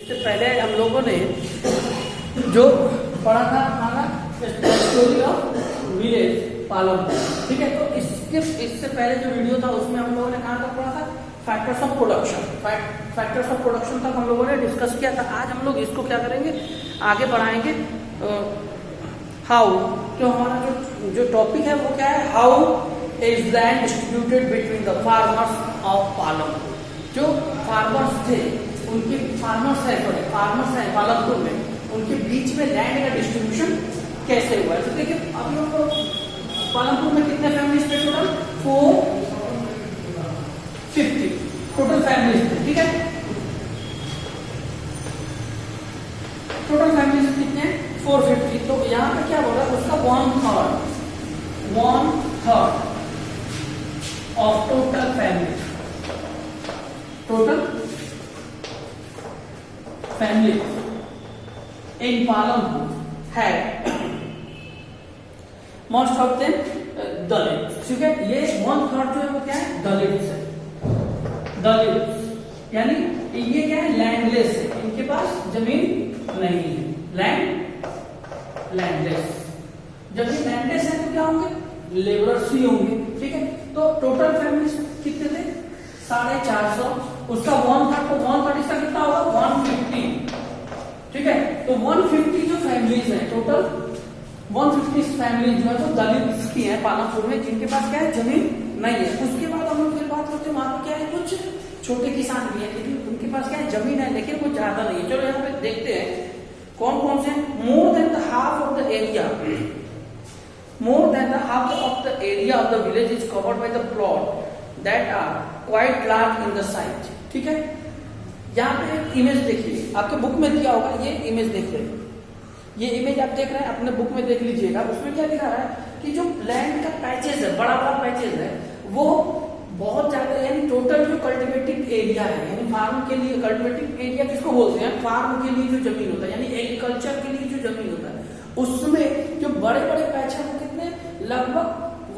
इससे पहले हम लोगों ने जो पढ़ा था खाना स्टोरी ऑफ विलेज पालनपुर, ठीक है। तो इससे पहले जो वीडियो था उसमें हम लोगों ने कहाँ तक पढ़ा था, factors of production. Factors of production तक हम लोगों ने डिस्कस किया था। आज हम लोग इसको क्या करेंगे, आगे बढ़ाएंगे। हाउ, जो हमारा जो टॉपिक है वो क्या है, how is land distributed between the farmers of Palanpur. जो फार्मर्स थे उनके फार्मर्स है पालनपुर में, उनके बीच में लैंड का डिस्ट्रीब्यूशन कैसे हुआ है। तो देखिए अभी हम लोग पालनपुर में कितने फैमिलीज थे, टोटल 450 टोटल फैमिलीज थे, ठीक है। टोटल फैमिलीज कितने, 450। तो यहाँ पे क्या बोला, उसका 1/3 of total family, total family in Palanpur है मोस्ट ऑफ देम दलित, ठीक है। ये 1/3 जो है वो क्या है, दलित है। दलित यानी ये क्या है, लैंडलेस है, इनके पास जमीन नहीं है, लैंडलेस। जब ये लैंडलेस है तो क्या होंगे, लेबरर्स ही होंगे, ठीक है। तो टोटल फैमिली कितने थे, 450। उसका 1/3 तो 1/3 इसका कितना होगा, 150, ठीक है। तो 150 जो फैमिलीज है, टोटल 150 फैमिलीज जो है तो दलित की है पालनपुर में, जिनके पास क्या है, जमीन नहीं है। उसके बाद हम लोग फिर बात करते हैं, वहां पर क्या है, कुछ छोटे किसान भी है, लेकिन उनके पास क्या है, जमीन है लेकिन कुछ ज्यादा नहीं है। चलो यहाँ पे देखते हैं कौन कौन से। More than the half of the area, more than the half of the area of the village is covered by the plot that are quite large in the size, ठीक है। यहाँ पे एक इमेज देखिए, आपके बुक में दिया होगा, ये इमेज देख रहे हैं, ये इमेज आप देख रहे हैं, अपने बुक में देख लीजिएगा। उसमें क्या दिखा रहा है कि जो लैंड का पैचेज है, बड़ा बड़ा पैचेज है, वो बहुत ज्यादा, यानी टोटल जो कल्टिवेटिव एरिया है, यानी फार्म के लिए कल्टिवेटिव एरिया किसको बोलते हैं, फार्म के लिए जो जमीन होता है, यानी एग्रीकल्चर के लिए जो जमीन होता है, उसमें जो बड़े बड़े पैच है वो कितने, लगभग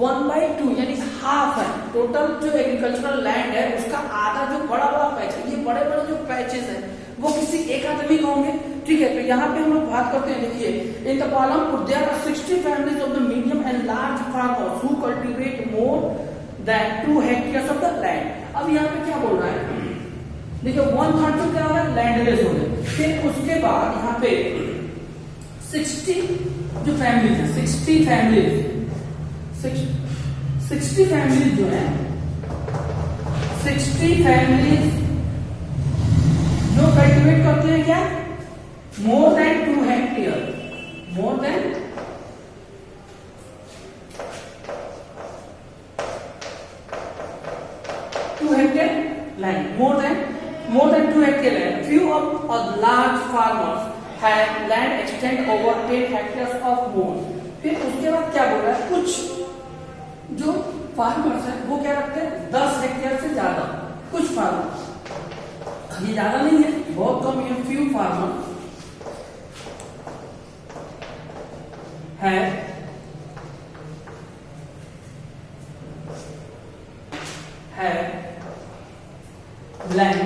1/2 यानी हाफ है। टोटल जो एग्रीकल्चरल लैंड है उसका आधा जो बड़ा बड़ा पैच है, ये बड़े बड़े जो पैचेस है वो किसी एक आदमी का होंगे, ठीक है। तो यहाँ पे हम लोग बात करते हैं, देखिए in the Palanpur there are 60 families of the medium and large farmers who cultivate more than 2 hectares of the land. अब यहाँ पे क्या बोल रहा है, देखिए 1/3 जो क्या हो गया, लैंडलेस हो गए। फिर उसके बाद यहाँ पे 60 जो फैमिलीज है, 60 फैमिलीज जो है, 60 फैमिलीज जो कल्टिवेट करते हैं क्या, मोर than 2 hectare, more than 2 hectare land, more than 2 hectare land. Few of large farmers have land extend over 10 hectares of more। फिर उसके बाद क्या बोल रहा है, कुछ जो फार्मर्स है वो क्या रखते हैं, 10 हेक्टेयर से ज्यादा। कुछ फार्मर्स, ये ज्यादा नहीं है, बहुत कम है, फ्यू फार्मर है लैंड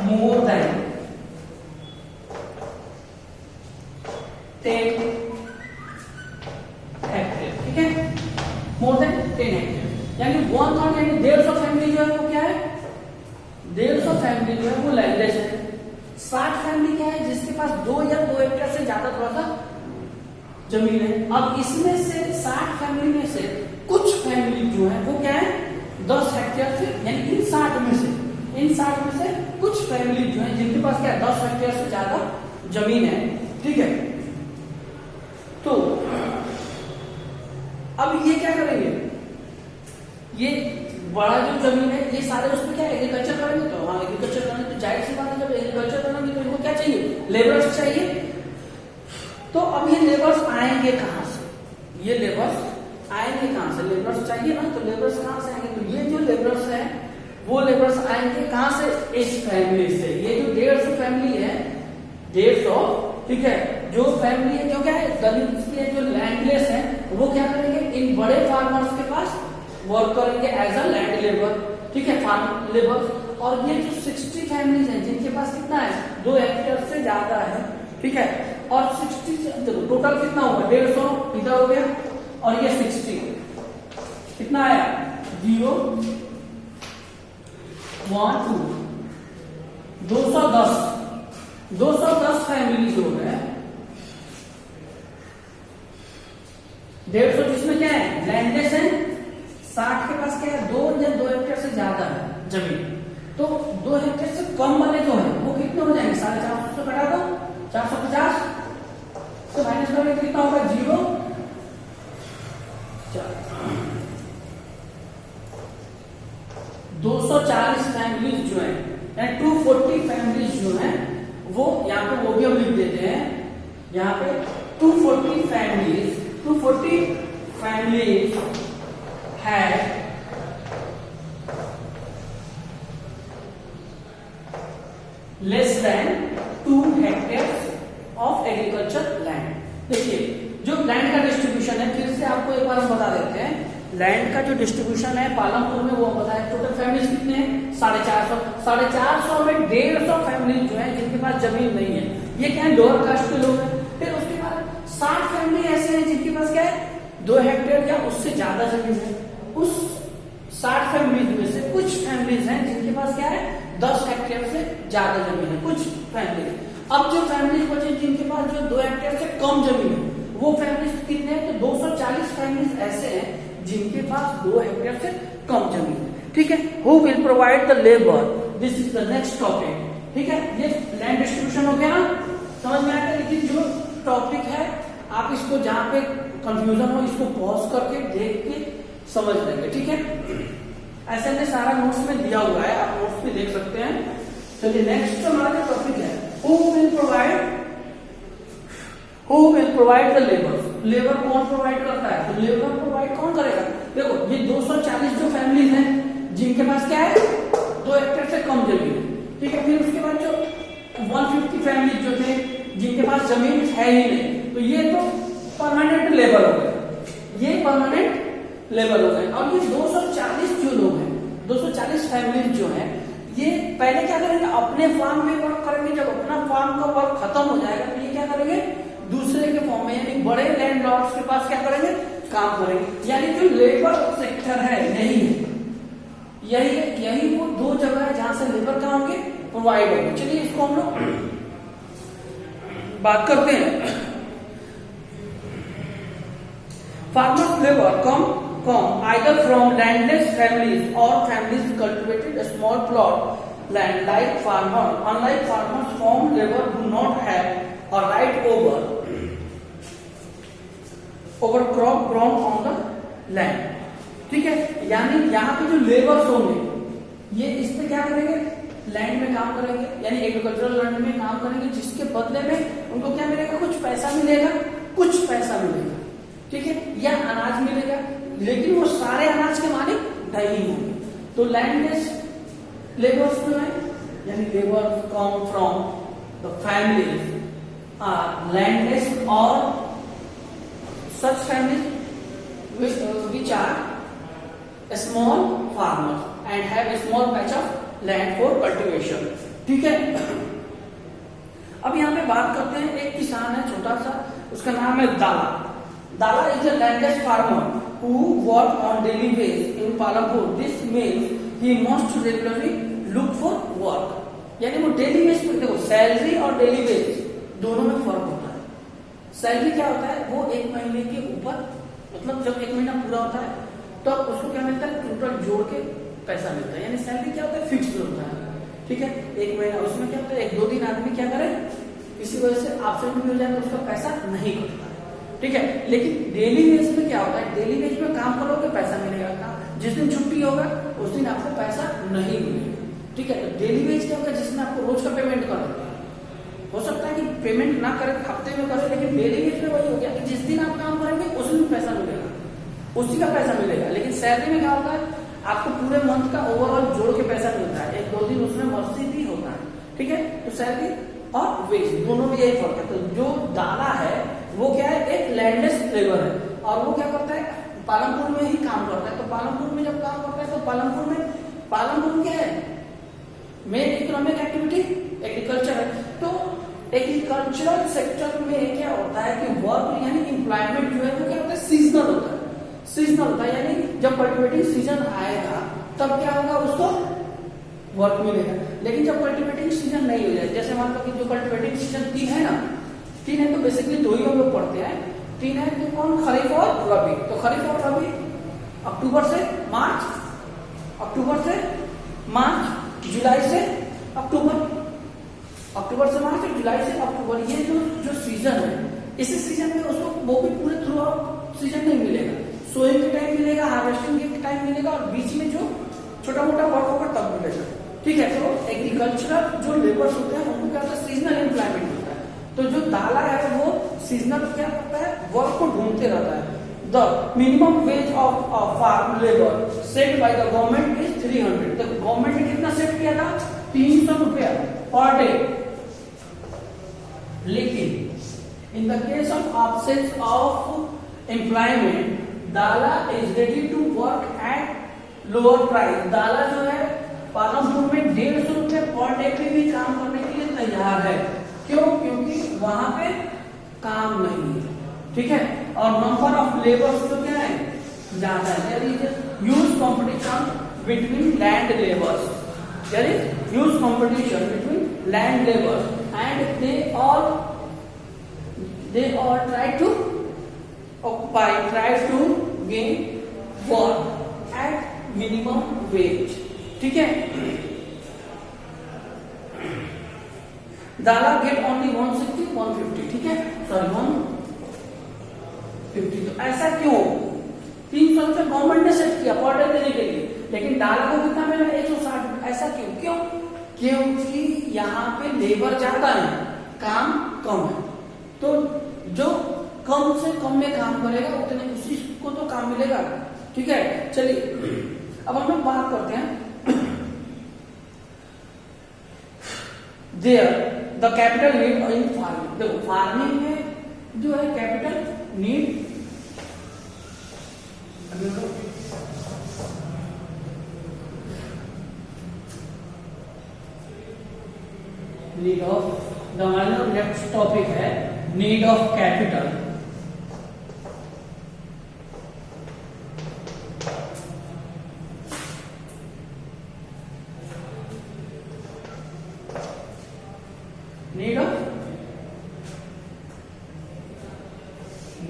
more than 10 हेक्टेयर, ठीक है। मोर देन 10 हेक्टेयर यानी 1/3 यानी 150 फैमिली जो है वो क्या है, 150 फैमिली जो है वो लैंडलेस है। 60 फैमिली क्या है, जिसके पास 2 या 2 हेक्टेयर से ज्यादा थोड़ा सा जमीन है। अब इसमें से 60 फैमिली में से कुछ फैमिली जो है वो क्या है, 10 हेक्टेयर से, यानी इन 60 में से कुछ फैमिली जो है जिनके पास क्या है, 10 हेक्टेयर से ज्यादा जमीन है, ठीक है। तो अब ये क्या करेंगे, ये बड़ा जो जमीन है ये सारे उसमें क्या एग्रीकल्चर करेंगे। तो हाँ, एग्रीकल्चर करेंगे तो जाहिर सी बात है, जब एग्रीकल्चर करेंगे तो इनको क्या चाहिए, लेबर्स चाहिए। तो अब ये लेबर्स आएंगे कहां से, ये लेबर्स आएंगे कहां से, लेबर्स चाहिए ना, तो लेबर्स कहां से आएंगे, तो ये जो लेबर्स है वो लेबर्स आएंगे कहां से, इस फैमिली से। ये जो 150 फैमिली है, 150, ठीक है, जो फैमिली है जो क्या है, दलित की है, जो लैंडलेस है, वो क्या करेंगे, इन बड़े फार्मर्स के पास वर्क करेंगे एज अ लैंड लेबर, ठीक है, फार्म लेबर। और ये जो 60 फैमिलीज हैं जिनके पास कितना है 2 हेक्टेयर से ज्यादा है, ठीक है, और 60 से देखो टोटल कितना होगा 150 इधर हो गया, और ये 60 कितना आया 0 1 2 210 फैमिली जो है 150 जिसमें क्या है लैंडलेस है, 60 के पास क्या है 2 या 2 हेक्टेयर से ज्यादा है जमीन, तो 2 हेक्टेयर से कम वाले जो है वो कितने हो जाएंगे 450 से घटा दो 450 से माइनस करोगे कितना होगा 0 240 फैमिलीज जो है 240 फैमिलीज जो है वो यहाँ पे वो भी हम लिख देते हैं यहाँ पे 240 फैमिलीज है less than 2 hectare of agriculture land. देखिए जो लैंड का डिस्ट्रीब्यूशन है फिर से आपको एक बार हम बता देते हैं, लैंड का जो डिस्ट्रीब्यूशन है पालमपुर में वो बताया टोटल फैमिलीज कितने हैं 450 में 150 फैमिली जो है जिनके पास जमीन नहीं है, ये क्या है लोअर कास्ट के लोग हैं। फिर उसके बाद 60 फैमिली ऐसे हैं जिनके पास क्या है 2 हेक्टेयर या उससे ज्यादा जमीन है। उस 60 फैमिलीज में से कुछ फैमिलीज हैं जिनके पास क्या है 10 हेक्टेयर से ज्यादा जमीन है, कुछ फैमिलीज। अब जो फैमिलीज बचे जिनके पास जो 2 हेक्टेयर से कम जमीन है वो फैमिलीज कितने हैं तो 240 फैमिलीज ऐसे हैं जिनके पास 2 हेक्टेयर से कम जमीन है, ठीक है। Who will provide the labour, this is the next topic, ठीक है। ये लैंड डिस्ट्रीब्यूशन हो गया ना, समझ में आया। लेकिन जो टॉपिक है आप इसको जहां पे कंफ्यूजन हो इसको पॉज करके देख के समझ लेंगे, ठीक है। ऐसे में सारा नोट्स में दिया हुआ है, आप नोट्स में देख सकते हैं। चलिए नेक्स्ट हमारा टॉपिक है who will provide the labour. Labour कौन प्रोवाइड करता है, तो लेबर प्रोवाइड कौन करेगा। देखो ये 240 जो फैमिलीज हैं जिनके पास क्या है 2 हेक्टेयर से कम जमीन है, ठीक है। फिर उसके बाद जो 150 फैमिलीज जो थे जिनके पास जमीन है ही नहीं, तो ये तो परमानेंट लेबर हो गए, ये परमानेंट लेबर हो गए। और ये 240 जो लोग हैं 240 फैमिलीज जो है ये पहले क्या करेंगे अपने फार्म में वर्क करेंगे, जब अपना फार्म का वर्क खत्म हो जाएगा तो ये क्या करेंगे दूसरे के फॉर्म में यानी बड़े लैंडलॉर्ड्स के पास क्या करेंगे काम करेंगे। यानी जो लेबर सेक्टर है यही वो 2 जगह है जहां से लेबर कहाँ होंगे प्रोवाइड होंगे। चलिए इसको हम लोग बात करते हैं। Farmers labour come either from landless families or families cultivated a small plot land like farmer. Unlike farmers, farm labor do not have a right over crop grown on the land. ठीक है, यानी यहाँ पे जो labours होंगे ये इस पे क्या करेंगे लैंड में काम करेंगे, यानी एग्रीकल्चरल लैंड में काम करेंगे, जिसके बदले में उनको क्या मिलेगा कुछ पैसा मिलेगा, ठीक है, या अनाज मिलेगा, लेकिन वो सारे अनाज के मालिक नहीं होंगे। तो लैंडलेस लेबर्स जो है यानी labour come from the families are landless और such families which are small farmers and have a small patch of land for cultivation, ठीक है। अब यहाँ पे बात करते हैं एक किसान है छोटा सा, उसका नाम है दाला is a landless farmer who work on daily basis in Palampur. This means he must regularly look for work. यानी वो डेली बेस पे देखो सैलरी और डेली बेस दोनों में फर्क होता है। सैलरी क्या होता है वो 1 महीने के ऊपर मतलब जब 1 महीना पूरा होता है तो उसको क्या मिलता है टोटल जोड़ के पैसा मिलता है। यानी सैलरी क्या होता है फिक्स होता है, ठीक है। 1 महीना उसमें क्या होता है 1-2 दिन आदमी क्या करे किसी वजह से एब्सेंट भी हो जाए तो उसका पैसा नहीं कटता है, ठीक है। लेकिन डेली बेस में क्या होता है डेली बेस में काम करोगे पैसा मिलेगा, जिस दिन छुट्टी होगा उस दिन आपको पैसा नहीं मिलेगा, ठीक है। तो डेली बेस क्या होगा जिसमें आपको रोज का पेमेंट कर देगा। हो सकता है कि पेमेंट ना करे हफ्ते में करे, लेकिन डेली बेस में वही हो गया कि जिस दिन आप काम करेंगे उस दिन पैसा मिलेगा, उसी का पैसा मिलेगा। लेकिन सैलरी में क्या होता है आपको पूरे मंथ का ओवरऑल जोड़ के पैसा मिलता है, 1-2 दिन उसमें मस्ती भी होता है, ठीक है। तो सैलरी और वेज दोनों में यही फर्क है। तो जो दाला है वो क्या है एक लैंडलेस लेबर है और वो क्या करता है पालमपुर में ही काम करता है। तो पालमपुर में जब काम करता है तो पालमपुर में क्या है मेन इकोनॉमिक एक्टिविटी एग्रीकल्चर है। तो एग्रीकल्चरल सेक्टर में क्या होता है कि वर्क यानी एम्प्लॉयमेंट जो है वो क्या होता है, सीजनल होता है। सीजनल होता है यानी जब कल्टिवेटिंग सीजन आएगा तब क्या होगा, उसको वर्क मिलेगा। लेकिन जब कल्टिवेटिंग सीजन नहीं हो जाए, जैसे मान लो कि जो कल्टिवेटिंग सीजन 3 है ना, 3 है तो बेसिकली 2 ही हम लोग पढ़ते हैं। 3 है तो कौन, खरीफ और रबी। तो खरीफ और रबी अक्टूबर से मार्च, अक्टूबर से मार्च, जुलाई से अक्टूबर, अक्टूबर से मार्च और जुलाई से अक्टूबर, ये जो सीजन है, इसी सीजन में उसको वो भी पूरे थ्रू आउट सीजन नहीं मिलेगा। सोइंग के टाइम मिलेगा, हार्वेस्टिंग के टाइम मिलेगा और बीच में जो छोटा मोटा वर्क होगा तब मिलेगा। ठीक है, तो एग्रीकल्चरल जो लेबर्स होते हैं उनको क्या होता है, सीजनल एम्प्लॉयमेंट होता है। तो जो दाला है वो सीजनल क्या करता है, वर्क को ढूंढते रहता है। The minimum wage of farm labour set by the government is 300। तो गवर्नमेंट ने कितना सेट किया था, 300 रुपया पर डे। लेकिन in the case of absence of employment, Dala is ready to work at lower price. Dala जो है पालमपुर में 150 रुपए पर डे पे भी काम करने के लिए तैयार है। क्यों, क्योंकि वहां पे काम नहीं है। ठीक है, और नंबर ऑफ लेबर्स जो क्या है, ज्यादा है। There is huge competition between land labours, there is huge competition between land labours and they all try to occupy, try to gain work at minimum wage। ठीक है, दाला गेट ओनली 160 150। ठीक है, सॉरी 150। तो ऐसा क्यों, 300 रुपए गवर्नमेंट ने सेट किया पर डे देने के लिए, लेकिन दाला को कितना मिला, 160। ऐसा क्यों, क्योंकि यहाँ पे लेबर ज्यादा है, काम कम है। तो जो कम से कम में काम करेगा उतने उसी को तो काम मिलेगा। ठीक है, चलिए अब हम लोग बात करते हैं there the capital need in farming. देखो फार्मिंग में जो है कैपिटल नीड, नीड ऑफ, हमारा नेक्स्ट टॉपिक है need of capital.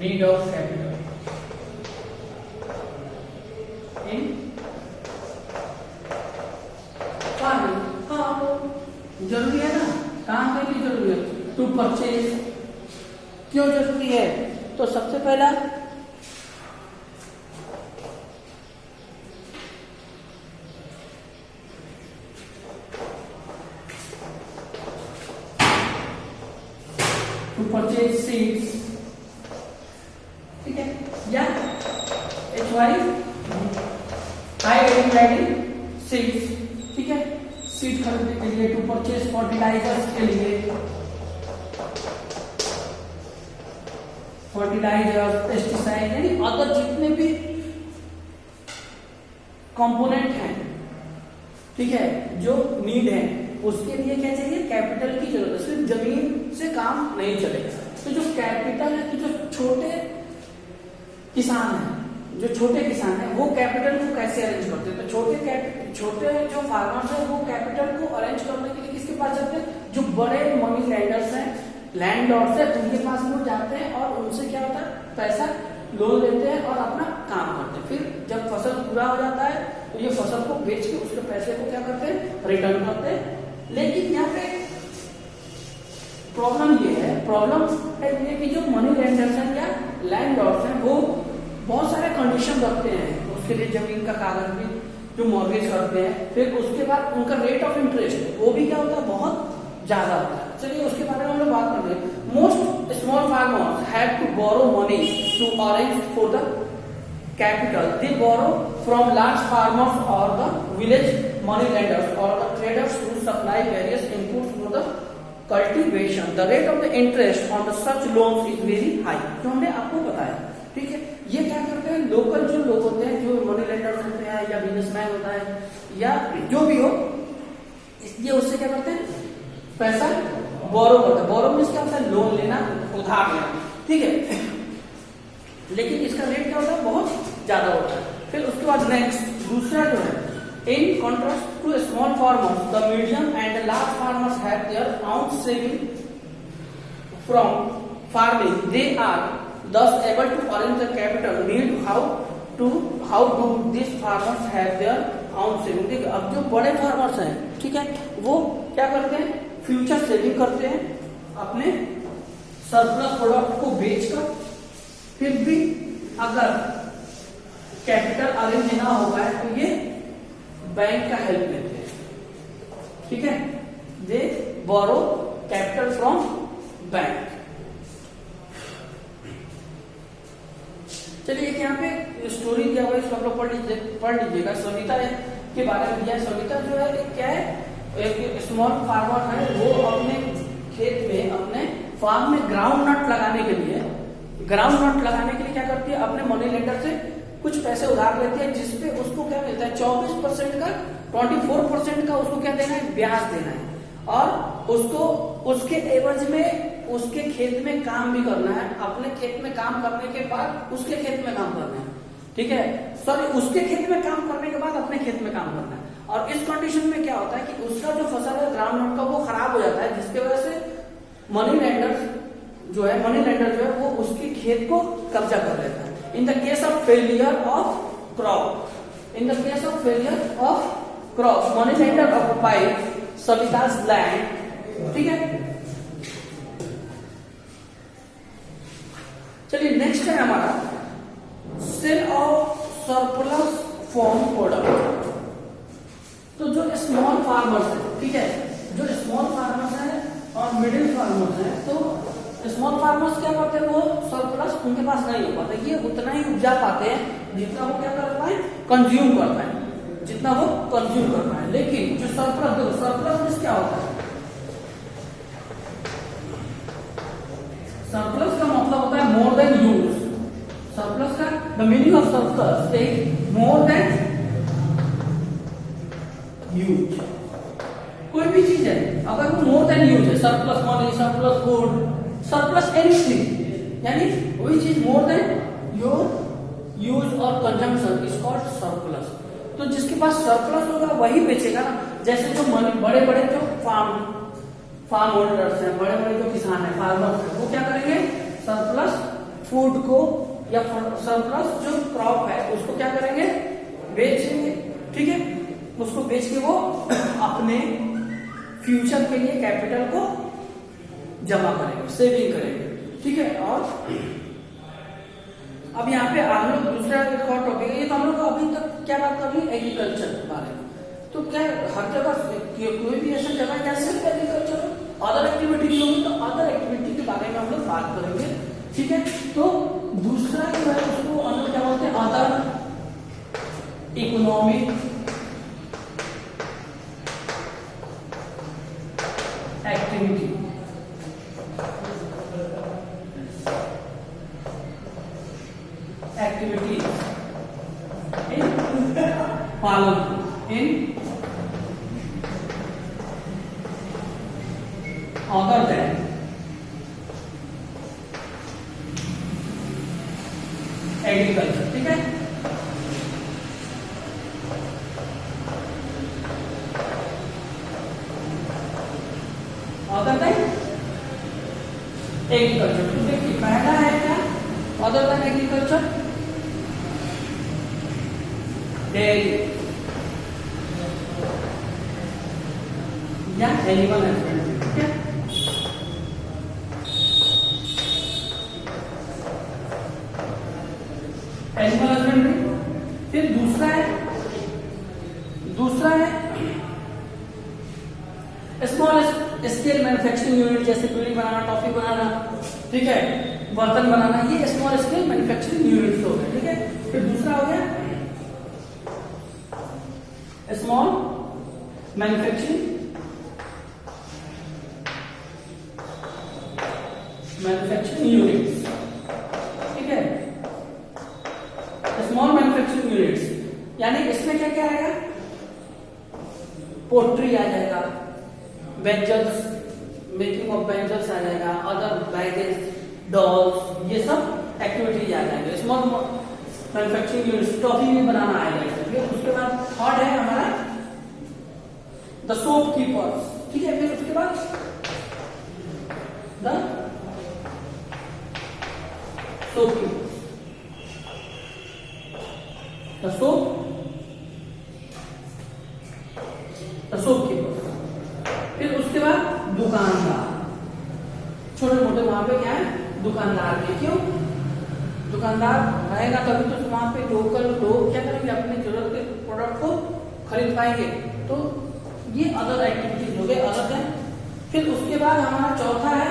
Need of capital in farming. हाँ, जरूरी है ना, काम के लिए जरूरी है। टू परचेज क्यों जरूरी है, तो सबसे पहला टू परचेज सीड्स। ठीक है, या HY हाई वैल्यू सीड्स। ठीक है, सीड खरीदने के लिए, टू परचेज फर्टिलाइजर्स के लिए, फर्टिलाइजर, पेस्टिसाइड यानी अदर जितने भी कंपोनेंट हैं, ठीक है, जो नीड है, उसके लिए क्या चाहिए, कैपिटल की जरूरत है। सिर्फ जमीन से काम नहीं चलेगा। तो जो कैपिटल है, तो जो छोटे किसान है, जो छोटे किसान है वो कैपिटल को कैसे अरेंज करते हैं, तो छोटे जो फार्मर्स है वो कैपिटल को अरेंज करने के लिए किसके पास जाते हैं, जो बड़े मनी लैंडर्स हैं, लैंडलॉर्ड्स है, उनके पास वो जाते हैं और उनसे क्या होता है, पैसा लोन लेते हैं और अपना काम करते हैं। फिर जब फसल पूरा हो जाता है तो ये फसल को बेच के उसके पैसे को क्या करते हैं, रिटर्न करते हैं। लेकिन यहाँ पे प्रॉब्लम ये है कि जो मनी लैंडर्स हैं या लैंडलॉर्ड्स हैं वो बहुत सारे कंडीशन रखते हैं उसके लिए, जमीन का कागज भी जो मॉर्गेज करते हैं, फिर उसके बाद उनका रेट ऑफ इंटरेस्ट वो भी क्या होता है, बहुत ज्यादा होता है। चलिए उसके बारे में हम लोग बात करते हैं। Most small farmers have to borrow money to arrange for the capital. They borrow from large farmers और द विलेज मनी लेंडर्स और the traders who supply various inputs for the cultivation. The rate of the interest on the such loans is very high, जो हमने आपको बताया। ठीक है, ये क्या करते हैं, लोकल जो लोग होते हैं, जो मनी लेंडर्स होते हैं या बिजनेसमैन होता है या जो भी हो, इस ये उससे क्या करते हैं, पैसा बोरो करते हैं। बोरो मीन्स क्या होता है, लोन लेना, उधार लेना, ठीक है। लेकिन इसका रेट क्या होता है, बहुत ज्यादा होता है। फिर उसके बाद नेक्स्ट दूसरा जो है, in contrast to small farmers the medium and large farmers have their own saving from farming, they are thus able to arrange the capital need. How do these farmers have their own saving? देखिए अब जो बड़े farmers हैं, ठीक है, वो क्या करते हैं, फ्यूचर सेविंग करते हैं अपने सरप्लस प्रोडक्ट को बेचकर। फिर भी अगर कैपिटल अरेंज ना हो पाए तो ये बैंक का हेल्प लेते हैं, ठीक है, दे बोरो कैपिटल फ्रॉम बैंक। चलिए यहाँ पे स्टोरी क्या हुआ इसको आप लोग पढ़ लीजिएगा। सविता के बारे में दिया है। सविता जो है क्या है, एक स्मॉल फार्मर है, वो अपने खेत में, अपने फार्म में ग्राउंड नट लगाने के लिए क्या करती है, अपने मनी लेंडर से कुछ पैसे उधार लेती है, जिसपे उसको क्या मिलता है, 24% का 24% का उसको क्या देना है, ब्याज देना है। और उसको उसके एवज में उसके खेत में काम भी करना है, अपने खेत में काम करने के बाद उसके खेत में काम करना है, ठीक है, सॉरी उसके खेत में काम करने के बाद अपने खेत में काम करना है। और इस कंडीशन में क्या होता है कि उसका जो फसल है ग्राउंड नट का वो खराब हो जाता है, जिसकी वजह से मनी लेंडर जो है वो उसके खेत को कब्जा कर लेता है। In the case of failure of crop money lender occupy सविता's लैंड, ठीक है। चलिए नेक्स्ट है हमारा sale of surplus farm product. तो जो स्मॉल फार्मर्स है, ठीक है, जो स्मॉल फार्मर्स है और मिडिल फार्मर्स है, तो स्मॉल फार्मर्स क्या करते हैं, वो सरप्लस उनके पास नहीं हो पाता, ये उतना ही उपजा पाते हैं जितना वो क्या कर पाए, कंज्यूम कर पाए, जितना वो कंज्यूम कर पाए। लेकिन जो सरप्लस क्या होता है, सरप्लस का मतलब होता है मोर देन यूज। सरप्लस का the meaning of surplus is more than use. कोई भी चीज है अगर वो मोर देन यूज है, surplus money, surplus good, surplus anything, यानी वही चीज मोर देन योर यूज और कंजम्पशन इज कॉल्ड सरप्लस। तो जिसके पास सरप्लस होगा वही बेचेगा ना। जैसे जो बड़े बड़े जो फार्म होल्डर्स हैं, बड़े बड़े जो किसान हैं, फार्मर्स हैं, वो क्या करेंगे, सरप्लस फूड को या सरप्लस जो क्रॉप है उसको क्या करेंगे, बेचेंगे, ठीक है, उसको बेच के वो अपने फ्यूचर के लिए कैपिटल को जमा करेंगे, सेविंग करेंगे, ठीक है। और अब यहाँ पे हम लोग दूसरा एक और टॉपिक है, ये तो हम लोग अभी तक क्या बात कर रही है, एग्रीकल्चर के बारे में। तो क्या हर जगह कोई भी ऐसा जगह क्या सिर्फ एग्रीकल्चर, अदर एक्टिविटी भी होगी, तो अदर एक्टिविटी के बारे में हम लोग बात करेंगे, ठीक है। तो दूसरा जो है उसको हम लोग क्या बोलते हैं, other economic activity. Activities in पालन, इन other than एग्रीकल्चर, ठीक है। अदर देन एग्रीकल्चर, तो देखिए पहला है क्या, अदर देन एग्रीकल्चर, डेयरी या एनिमल हस्बेंड्री, ठीक है। Animal husbandry. फिर दूसरा है स्मॉल स्केल मैन्युफैक्चरिंग यूनिट, जैसे बीड़ी बनाना, टॉफी बनाना, ठीक है, बर्तन बनाना, ये स्मॉल स्केल मैन्युफैक्चरिंग यूनिट हो गए, ठीक है। फिर दूसरा हो गया स्मॉल मैन्युफैक्चरिंग यूनिट्स, ठीक है, स्मॉल मैन्युफैक्चरिंग यूनिट्स, यानी इसमें क्या क्या आएगा, पोल्ट्री आ जाएगा, बेंचर्स, मेकिंग ऑफ बेंचर्स आ जाएगा, अदर बैगेज, डॉल्स, ये सब एक्टिविटीज आ जाएंगे। स्मॉल मैन्युफैक्चरिंग यूनिट, टॉफी भी बनाना आएगा इसमें। उसके बाद थर्ड है हमारा द सोप कीपर्स, ठीक है। फिर उसके बाद the soap keepers, the soap keepers. फिर उसके बाद दुकानदार, छोटे मोटे वहां पे क्या है, दुकानदार के। क्यों दुकानदार रहेगा तभी तो वहां पे लोकल लोग क्या करेंगे, अपने जरूरत के प्रोडक्ट को खरीद पाएंगे। तो ये अदर एक्टिविटीज हो गए, अलग है। फिर उसके बाद हमारा चौथा है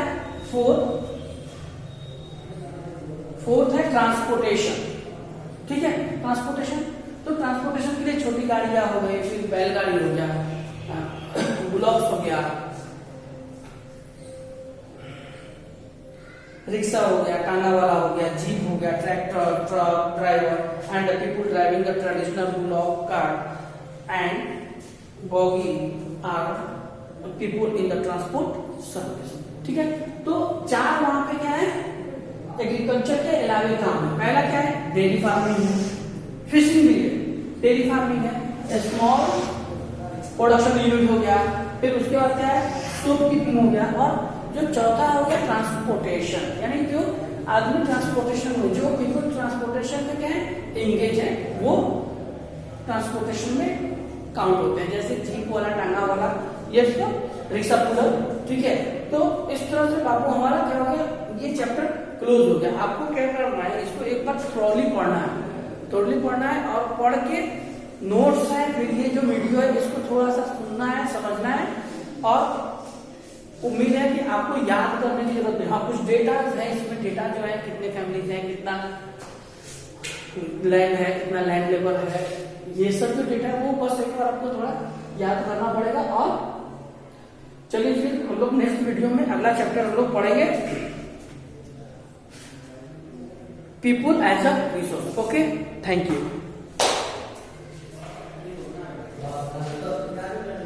फोर्थ है ट्रांसपोर्टेशन, ठीक है। ट्रांसपोर्टेशन, तो ट्रांसपोर्टेशन के लिए छोटी गाड़ियां हो गई, फिर बैलगाड़ी हो गया, बुलॉक्स हो गया, रिक्शा हो गया, टांगा वाला हो गया, जीप हो गया, tractor, truck driver and the people driving the traditional bullock cart and bogie are people in the transport service, ठीक है। तो चार वहां पे क्या है, एग्रीकल्चर के अलावे काम है। पहला क्या है, डेयरी फार्मिंग है, फिशिंग भी है, डेयरी फार्मिंग है, स्मॉल प्रोडक्शन यूनिट हो गया। फिर उसके बाद क्या है, सोप कीपिंग हो गया। और जो चौथा हो गया ट्रांसपोर्टेशन, यानी जो आदमी ट्रांसपोर्टेशन में, जो पीपल ट्रांसपोर्टेशन में क्या है एंगेज है, वो ट्रांसपोर्टेशन में काउंट होते हैं। जैसे जीप वाला, टांगा वाला, ये सब रिक्शा पुलर, ठीक है। तो इस तरह से बाबू हमारा क्या हो गया, ये चैप्टर क्लोज हो गया। आपको क्या करना है, इसको एक बार थोड़ली पढ़ना है और पढ़ के नोट्स है, फिर ये जो वीडियो है इसको थोड़ा सा सुनना है, समझना है। और उम्मीद है कि आपको याद करने की जरूरत नहीं। हाँ, कुछ डेटा है इसमें, डेटा जो है कितने फैमिलीज हैं, कितना लैंड है, कितना लैंड लेवल है, ये सब जो डेटा है वो बस एक बार आपको थोड़ा याद करना पड़ेगा। और चलिए फिर हम लोग नेक्स्ट वीडियो में अगला चैप्टर हम लोग पढ़ेंगे, people as a resource. Okay, thank you.